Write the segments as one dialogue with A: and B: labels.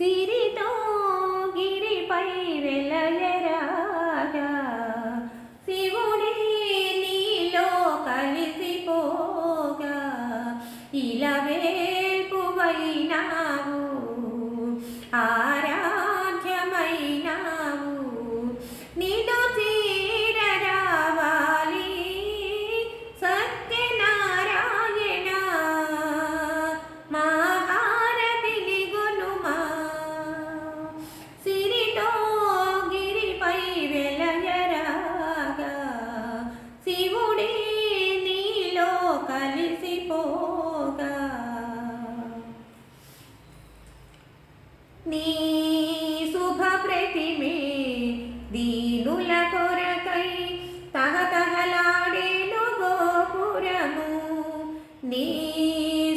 A: సిరితో గిరిపై వెలయరాగా శివుడే నీలో కలిసిపోగా ఇలా వేల్పువైనావు ఆరాధ్యమైనావు నిన్ను చేరరావాలి సత్యనారాయణ మహారతిని గునుమా సిరితో గిరిపై వెలయరాగా శివుడే నీలో కలిసిపోగా నీ శుభ ప్రతిమే దీనుల కొరకై తహతహలాడేను గోపురము నీ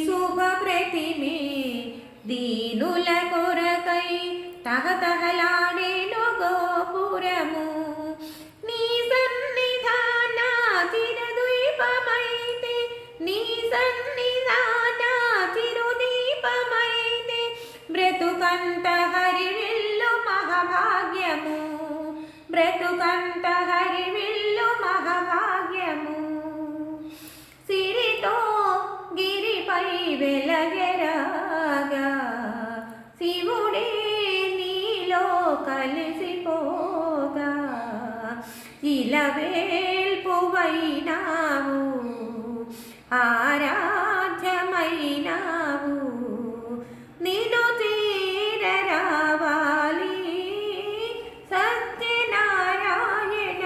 A: శుభ ప్రతిమే దీనుల కొరకై తహతహలాడేను గోపురము నీ సన్నిధాన చిరద్వీపమైతే నీ సన్నిధాన చిరుదీపమైతే బ్రతుకంత హరివిల్లు మహాభాగ్యము బ్రతుకంత హరివిల్లు మహాభాగ్యము సిరితో గిరిపై వెలయరాగా శివుడే నీలో కలిసిపోగా ఇలా వేల్పువైనావు ఆరాధ్యమైనావు నిన్ను చేరరావాలి సత్యనారాయణ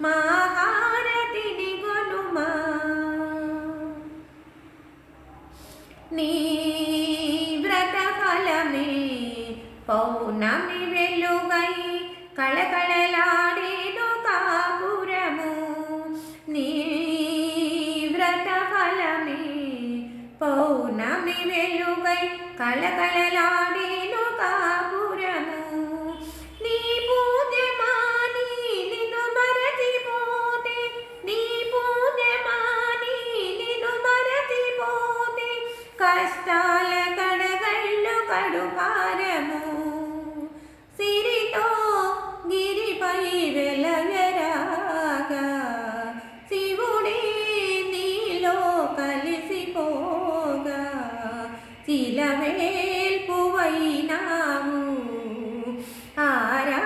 A: మహారతిని గునుమా నీ వ్రత ఫలమే పౌర్ణమి వెలుగై కళకళలాడేను కాపురము నీ వ్రత ఫలమే పౌర్ణమి వెలుగై కళకళలాడేను కాపురము నీ పూజమాని నిన్ను మరచిపోతే నీ పూజమాని నిన్ను మరచిపోతే కష్టాల కడగళ్ళు కడుపారము సిరితో గిరిపై వెలయరాగా శివుడే నీలో కలిసిపోగా ఇలా వేల్పువైనావు ఆరా